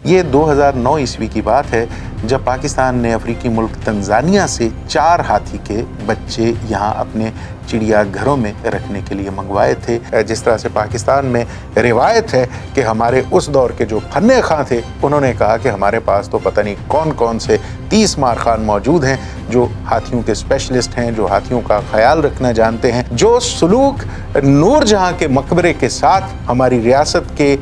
ये 2009 ईस्वी की बात है जब पाकिस्तान ने अफ्रीकी मुल्क तंजानिया से 4 हाथी के बच्चे यहाँ अपने चिड़िया घरों में रखने के लिए मंगवाए थे। जिस तरह से पाकिस्तान में रिवायत है कि हमारे उस दौर के जो फन्ने खां थे उन्होंने कहा कि हमारे पास तो पता नहीं कौन कौन से 30 मारखान मौजूद हैं जो हाथियों के स्पेशलिस्ट हैं, जो हाथियों का ख्याल रखना जानते हैं। जो सलूक नूरजहां के मकबरे के साथ हमारी रियासत के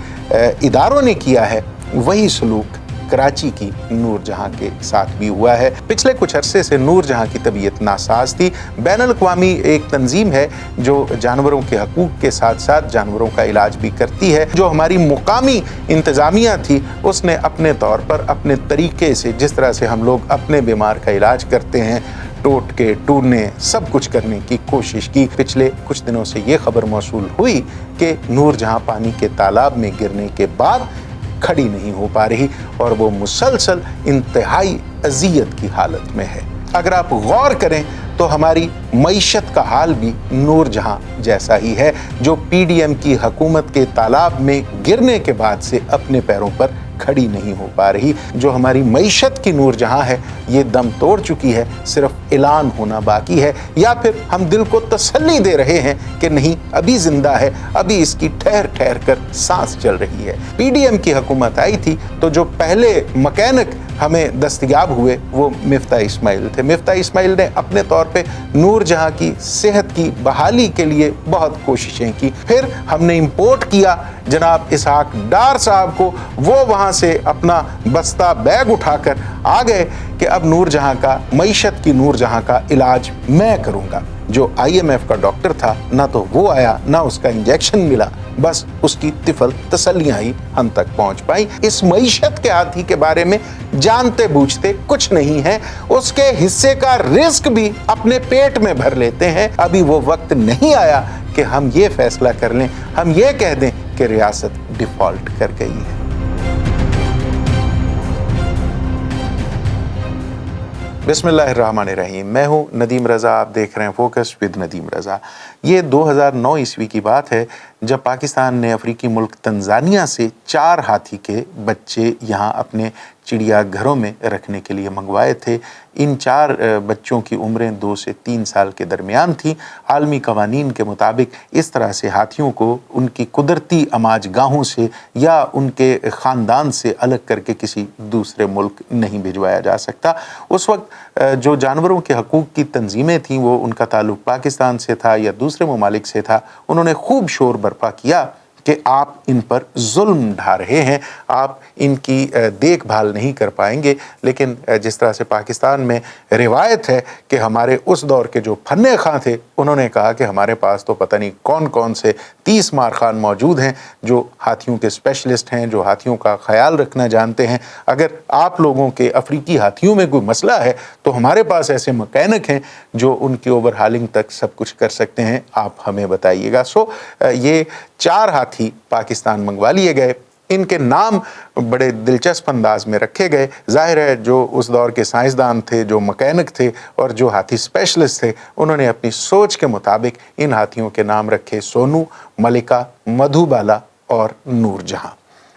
इदारों ने किया है वही सलूक कराची की नूरजहां के साथ भी हुआ है। पिछले कुछ अरसे से नूरजहां की तबीयत नासाज थी। बैनुल अक़वामी एक तंजीम है जो जानवरों के हकूक़ के साथ साथ जानवरों का इलाज भी करती है। जो हमारी मुकामी इंतज़ामिया थी उसने अपने तौर पर अपने तरीके से, जिस तरह से हम लोग अपने बीमार का इलाज करते हैं, टोटके टूरने सब कुछ करने की कोशिश की। पिछले कुछ दिनों से ये खबर मौसूल हुई कि नूरजहां पानी के तालाब में गिरने के बाद खड़ी नहीं हो पा रही और वो मुसलसल इंतहाई अजियत की हालत में है। अगर आप गौर करें तो हमारी मईशत का हाल भी नूरजहां जैसा ही है, जो पीडीएम की हुकूमत के तालाब में गिरने के बाद से अपने पैरों पर खड़ी नहीं हो पा रही। जो हमारी मईशत की नूरजहां है ये दम तोड़ चुकी है, सिर्फ ऐलान होना बाकी है, या फिर हम दिल को तसल्ली दे रहे हैं कि नहीं अभी जिंदा है, अभी इसकी ठहर ठहर कर सांस चल रही है। पीडीएम की हुकूमत आई थी तो जो पहले मैकेनिक हमें दस्तयाब हुए वो मिफ्ता इस्माइल थे। मिफ्ता इस्माइल ने अपने तौर पे नूरजहां की सेहत की बहाली के लिए बहुत कोशिशें की। फिर हमने इंपोर्ट किया जनाब इसहाक डार साहब को, वो वहाँ से अपना बस्ता बैग उठाकर आ गए कि अब नूरजहां का, मईशत की नूरजहां का इलाज मैं करूँगा। जो IMF का डॉक्टर था ना तो वो आया ना उसका इंजेक्शन मिला, बस उसकी तिफल तसल्लियां ही हम तक पहुंच पाई। इस मईशत के हाथी के बारे में जानते बूझते कुछ नहीं है, उसके हिस्से का रिस्क भी अपने पेट में भर लेते हैं। अभी वो वक्त नहीं आया कि हम ये फैसला कर लें, हम ये कह दें कि रियासत डिफॉल्ट कर गई है। बिस्मिल्लाहिर्रहमानिर्रहीम। मैं हूँ नदीम रज़ा, आप देख रहे हैं फोकस विद नदीम रज़ा। ये 2009 ईस्वी की बात है जब पाकिस्तान ने अफ्रीकी मुल्क तंजानिया से 4 हाथी के बच्चे यहाँ अपने चिड़िया घरों में रखने के लिए मंगवाए थे। इन 4 बच्चों की उम्रें 2 से 3 साल के दरमियान थी। आलमी कवानीन के मुताबिक इस तरह से हाथियों को उनकी कुदरती अमाज गाहों से या उनके ख़ानदान से अलग करके किसी दूसरे मुल्क नहीं भिजवाया जा सकता। उस वक्त जो जानवरों के हकूक़ की तंजीमें थीं वो उनका ताल्लुक़ पाकिस्तान से था या दूसरे ममालिक से था। उन्होंने खूब शोर बर्पा किया कि आप इन पर जुल्म ढा रहे हैं, आप इनकी देखभाल नहीं कर पाएंगे। लेकिन जिस तरह से पाकिस्तान में रिवायत है कि हमारे उस दौर के जो फन्ने खां थे उन्होंने कहा कि हमारे पास तो पता नहीं कौन कौन से 30 मारखान मौजूद हैं जो हाथियों के स्पेशलिस्ट हैं, जो हाथियों का ख्याल रखना जानते हैं। अगर आप लोगों के अफ्रीकी हाथियों में कोई मसला है तो हमारे पास ऐसे मैकेनिक हैं जो उनकी ओवरहालिंग तक सब कुछ कर सकते हैं, आप हमें बताइएगा। ये 4 हाथी पाकिस्तान मंगवा लिए गए। इनके नाम बड़े दिलचस्प अंदाज में रखे गए। जाहिर है जो उस दौर के साइंसदान थे, जो मैकेनिक थे और जो हाथी स्पेशलिस्ट थे, उन्होंने अपनी सोच के मुताबिक इन हाथियों के नाम रखे सोनू, मलिका, मधुबाला और नूरजहां।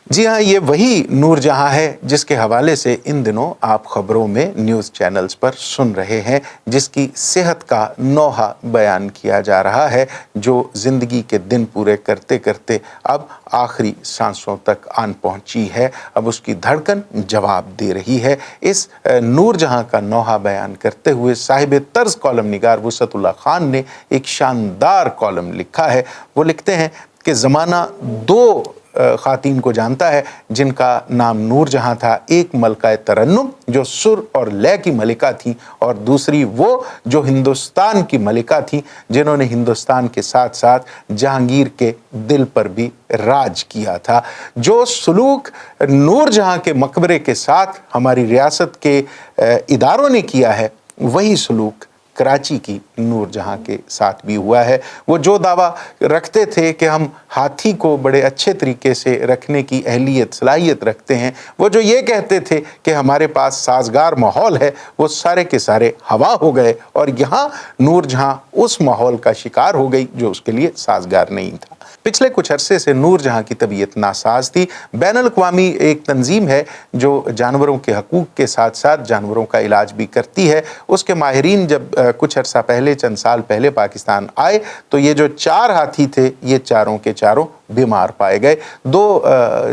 जी हाँ, ये वही नूरजहां है जिसके हवाले से इन दिनों आप खबरों में न्यूज़ चैनल्स पर सुन रहे हैं, जिसकी सेहत का नौहा बयान किया जा रहा है, जो ज़िंदगी के दिन पूरे करते करते अब आखिरी सांसों तक आन पहुंची है। अब उसकी धड़कन जवाब दे रही है। इस नूरजहां का नौहा बयान करते हुए साहिब तर्ज कॉलम निगार वुसअतुल्लाह खान ने एक शानदार कॉलम लिखा है। वो लिखते हैं कि ज़माना 2 ख़ातीन को जानता है जिनका नाम नूरजहां था। एक मलका तरन्नुम जो सुर और लय की मलिका थी और दूसरी वो जो हिंदुस्तान की मलिका थी जिन्होंने हिंदुस्तान के साथ साथ जहांगीर के दिल पर भी राज किया था। जो सलूक नूरजहां के मकबरे के साथ हमारी रियासत के इदारों ने किया है वही सलूक कराची की नूरजहां के साथ भी हुआ है। वो जो दावा रखते थे कि हम हाथी को बड़े अच्छे तरीके से रखने की अहलियत सलाहियत रखते हैं, वो जो ये कहते थे कि हमारे पास साजगार माहौल है, वो सारे के सारे हवा हो गए और यहाँ नूरजहां उस माहौल का शिकार हो गई जो उसके लिए साजगार नहीं था। पिछले कुछ अरसे से नूर जहां की तबीयत नासाज थी। बैनुल-अक़वामी एक तंजीम है जो जानवरों के हकूक़ के साथ साथ जानवरों का इलाज भी करती है। उसके माहिरीन जब कुछ अरसा पहले, चंद साल पहले पाकिस्तान आए तो ये जो 4 हाथी थे, ये चारों के चारों बीमार पाए गए। 2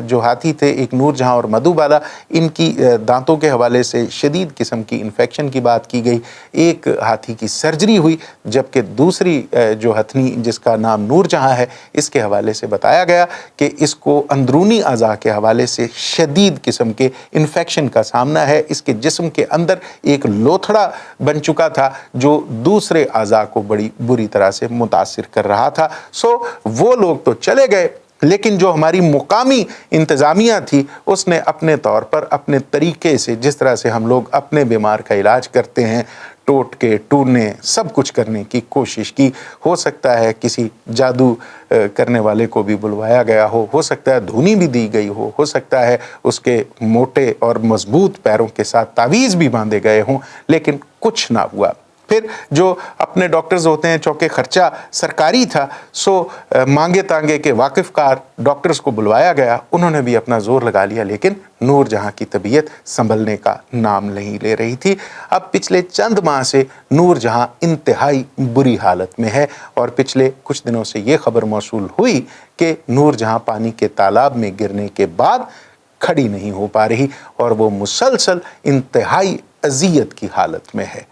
जो हाथी थे, एक नूरजहां और मधुबाला, इनकी दांतों के हवाले से शदीद किस्म की इन्फेक्शन की बात की गई। एक हाथी की सर्जरी हुई, जबकि दूसरी जो हथनी जिसका नाम नूरजहां है, इसके हवाले से बताया गया कि इसको अंदरूनी अज़ा के हवाले से शदीद किस्म के इन्फेक्शन का सामना है। इसके जिस्म के अंदर एक लोथड़ा बन चुका था जो दूसरे अज़ा को बड़ी बुरी तरह से मुतासिर कर रहा था। सो वो लोग तो चले गए, लेकिन जो हमारी मुकामी इंतज़ामिया थी उसने अपने तौर पर, अपने तरीके से, जिस तरह से हम लोग अपने बीमार का इलाज करते हैं, टोटके टूरने सब कुछ करने की कोशिश की। हो सकता है किसी जादू करने वाले को भी बुलवाया गया हो सकता है धुनी भी दी गई हो सकता है उसके मोटे और मजबूत पैरों के साथ तावीज़ भी बांधे गए हों, लेकिन कुछ ना हुआ। फिर जो अपने डॉक्टर्स होते हैं, चौके खर्चा सरकारी था, सो मांगे तांगे के वाकिफ़कार डॉक्टर्स को बुलवाया गया। उन्होंने भी अपना ज़ोर लगा लिया, लेकिन नूरजहां की तबीयत संभलने का नाम नहीं ले रही थी। अब पिछले चंद माह से नूरजहां इंतहाई बुरी हालत में है और पिछले कुछ दिनों से ये खबर मौसूल हुई कि नूरजहां पानी के तालाब में गिरने के बाद खड़ी नहीं हो पा रही और वो मुसलसल इंतहाई अज़ियत की हालत में है।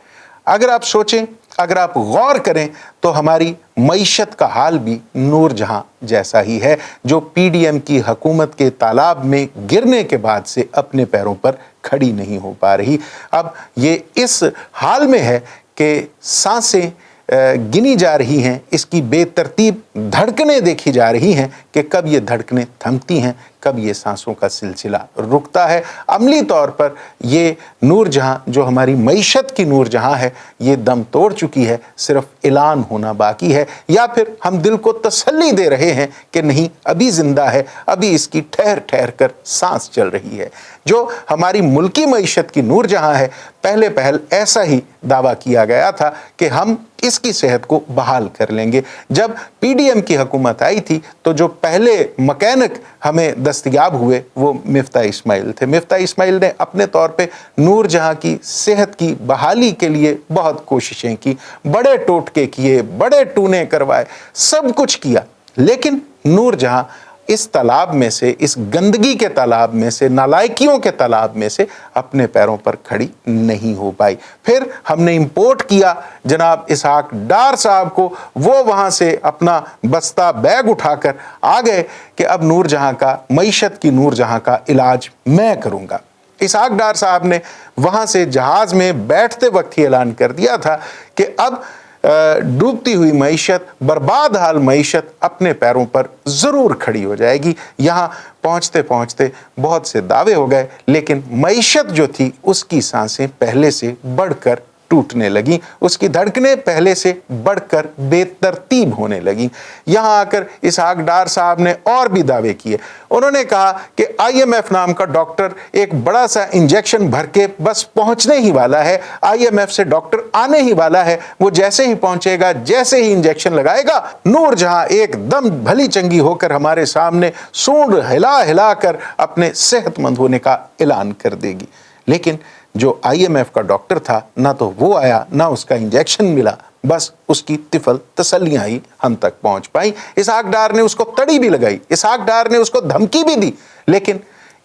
अगर आप सोचें, अगर आप गौर करें तो हमारी मईशत का हाल भी नूरजहां जैसा ही है, जो पीडीएम की हुकूमत के तालाब में गिरने के बाद से अपने पैरों पर खड़ी नहीं हो पा रही। अब ये इस हाल में है कि सांसें गिनी जा रही हैं, इसकी बेतरतीब धड़कनें देखी जा रही हैं कि कब ये धड़कनें थमती हैं, कब ये सांसों का सिलसिला रुकता है। अमली तौर पर ये नूरजहां जो हमारी मईशत की नूरजहां है, ये दम तोड़ चुकी है, सिर्फ ऐलान होना बाकी है, या फिर हम दिल को तसल्ली दे रहे हैं कि नहीं अभी जिंदा है, अभी इसकी ठहर ठहर कर सांस चल रही है। जो हमारी मुल्की मईशत की नूरजहां है, पहले पहल ऐसा ही दावा किया गया था कि हम इसकी सेहत को बहाल कर लेंगे। जब पीडीएम की हुकूमत आई थी तो जो पहले मकैनिक हमें दस्तयाब हुए वो मिफ्ताह इस्माइल थे। मिफ्ताह इस्माइल ने अपने तौर पे नूरजहां की सेहत की बहाली के लिए बहुत कोशिशें की, बड़े टोटके किए, बड़े टूने करवाए, सब कुछ किया, लेकिन नूरजहां इस तालाब में से, इस गंदगी के तालाब में से, नालायकियों के तालाब में से अपने पैरों पर खड़ी नहीं हो पाई। फिर हमने इंपोर्ट किया जनाब इसहाक डार साहब को, वो वहाँ से अपना बस्ता बैग उठाकर आ गए कि अब नूरजहां का, मईशत की नूरजहां का इलाज मैं करूँगा। इसहाक डार साहब ने वहाँ से जहाज़ में बैठते वक्त ही ऐलान कर दिया था कि अब डूबती हुई मईशत, बर्बाद हाल मईशत अपने पैरों पर ज़रूर खड़ी हो जाएगी। यहाँ पहुँचते पहुँचते बहुत से दावे हो गए, लेकिन मईशत जो थी उसकी सांसें पहले से बढ़कर टूटने लगी, उसकी धड़कनें पहले से बढ़कर बेतरतीब होने लगी। यहाँ आकर इसहाक डार साहब ने और भी दावे किए। उन्होंने कहा कि आईएमएफ नाम का डॉक्टर एक बड़ा सा इंजेक्शन भर के बस पहुंचने ही वाला है, आईएमएफ से डॉक्टर आने ही वाला है, वो जैसे ही पहुंचेगा, जैसे ही इंजेक्शन लगाएगा, नूरजहां एकदम भली चंगी होकर हमारे सामने सूंड हिला हिला कर अपने सेहतमंद होने का ऐलान कर देगी। लेकिन जो आईएमएफ का डॉक्टर था, ना तो वो आया, ना उसका इंजेक्शन मिला, बस उसकी तिफल तसल्लियां ही हम तक पहुंच पाई। इसहाक डार ने उसको तड़ी भी लगाई, इसहाक डार ने उसको धमकी भी दी, लेकिन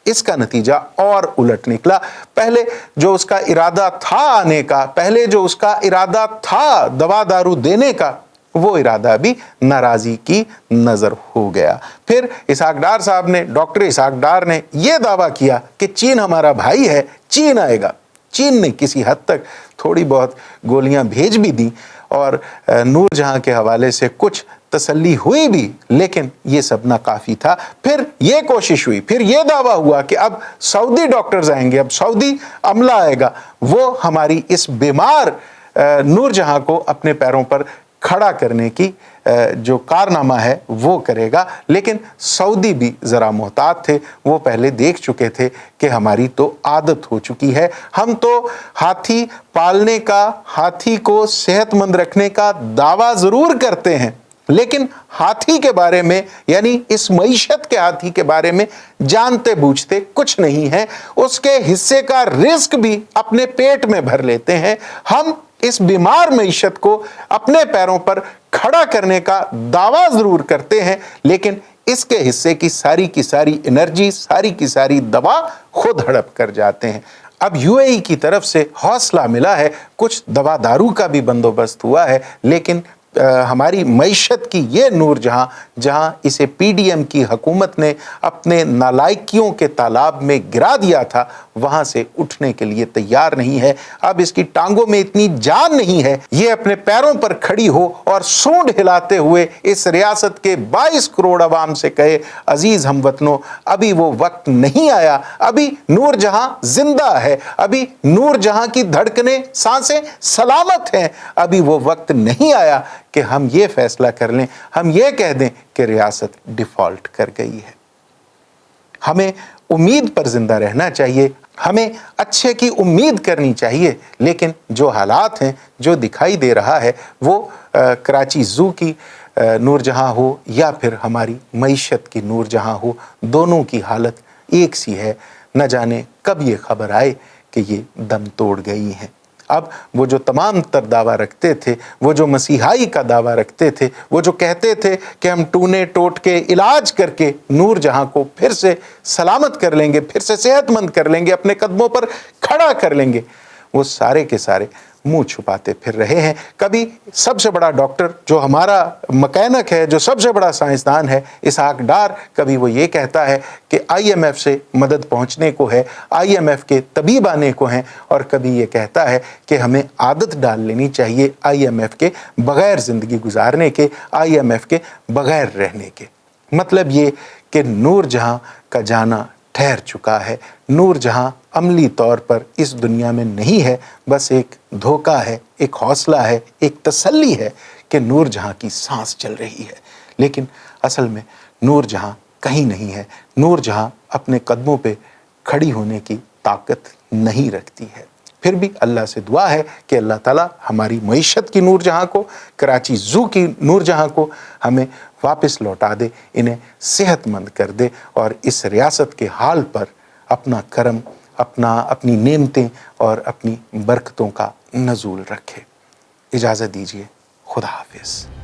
इसका नतीजा और उलट निकला। पहले जो उसका इरादा था आने का, पहले जो उसका इरादा था दवा दारू देने का, वो इरादा भी नाराज़ी की नज़र हो गया। फिर इसहाक डार साहब ने, डॉक्टर इसहाक डार ने यह दावा किया कि चीन हमारा भाई है, चीन आएगा। चीन ने किसी हद तक थोड़ी बहुत गोलियां भेज भी दी और नूरजहां के हवाले से कुछ तसल्ली हुई भी, लेकिन ये सब नाकाफ़ी था। फिर ये कोशिश हुई, फिर ये दावा हुआ कि अब सऊदी डॉक्टर्स आएंगे, अब सऊदी अमला आएगा, वो हमारी इस बीमार नूरजहां को अपने पैरों पर खड़ा करने की जो कारनामा है वो करेगा। लेकिन सऊदी भी ज़रा मोहतात थे, वो पहले देख चुके थे कि हमारी तो आदत हो चुकी है, हम तो हाथी पालने का, हाथी को सेहतमंद रखने का दावा ज़रूर करते हैं, लेकिन हाथी के बारे में, यानी इस मईशत के हाथी के बारे में जानते बूझते कुछ नहीं है। उसके हिस्से का रिस्क भी अपने पेट में भर लेते हैं। हम इस बीमार मईशत को अपने पैरों पर खड़ा करने का दावा जरूर करते हैं, लेकिन इसके हिस्से की सारी एनर्जी, सारी की सारी दवा खुद हड़प कर जाते हैं। अब यूएई की तरफ से हौसला मिला है, कुछ दवा दारू का भी बंदोबस्त हुआ है, लेकिन हमारी मईशत की ये नूरजहां, जहां इसे पीडीएम की हुकूमत ने अपने नालायकियों के तालाब में गिरा दिया था, वहां से उठने के लिए तैयार नहीं है। अब इसकी टांगों में इतनी जान नहीं है ये अपने पैरों पर खड़ी हो और सूंड हिलाते हुए इस रियासत के 22 करोड़ अवाम से कहे, अजीज हमवतनों, अभी वो वक्त नहीं आया, अभी नूरजहां जिंदा है, अभी नूरजहां की धड़कनें, सांसें सलामत हैं, अभी वो वक्त नहीं आया कि हम ये फैसला कर लें, हम ये कह दें कि रियासत डिफॉल्ट कर गई है। हमें उम्मीद पर जिंदा रहना चाहिए, हमें अच्छे की उम्मीद करनी चाहिए, लेकिन जो हालात हैं, जो दिखाई दे रहा है, वो कराची ज़ू की नूरजहां हो या फिर हमारी मईशत की नूरजहां हो, दोनों की हालत एक सी है। न जाने कब ये खबर आए कि ये दम तोड़ गई हैं। अब वो जो तमाम तर दावा रखते थे, वो जो मसीहाई का दावा रखते थे, वो जो कहते थे कि हम टूने टोट के इलाज करके नूरजहां को फिर से सलामत कर लेंगे, फिर से सेहतमंद कर लेंगे, अपने कदमों पर खड़ा कर लेंगे, वो सारे के सारे मुंह छुपाते फिर रहे हैं। कभी सबसे बड़ा डॉक्टर जो हमारा मकैनिक है, जो सबसे बड़ा साइंसदान है, इसहाक डार, कभी वो ये कहता है कि आईएमएफ से मदद पहुंचने को है, आईएमएफ के तबीब आने को हैं, और कभी ये कहता है कि हमें आदत डाल लेनी चाहिए आईएमएफ के बगैर ज़िंदगी गुजारने के, आईएमएफ के बगैर रहने के। मतलब ये कि नूरजहां का जाना ठहर चुका है, नूरजहां अमली तौर पर इस दुनिया में नहीं है, बस एक धोखा है, एक हौसला है, एक तसल्ली है कि नूरजहां की सांस चल रही है, लेकिन असल में नूरजहां कहीं नहीं है। नूरजहां अपने कदमों पे खड़ी होने की ताकत नहीं रखती है। फिर भी अल्लाह से दुआ है कि अल्लाह ताला हमारी मईशत की नूरजहां को, कराची ज़ू की नूरजहां को हमें वापस लौटा दे, इन्हें सेहतमंद कर दे और इस रियासत के हाल पर अपना करम, अपनी नेमतें और अपनी बरकतों का नज़ूल रखे। इजाज़त दीजिए, खुदा हाफिज़।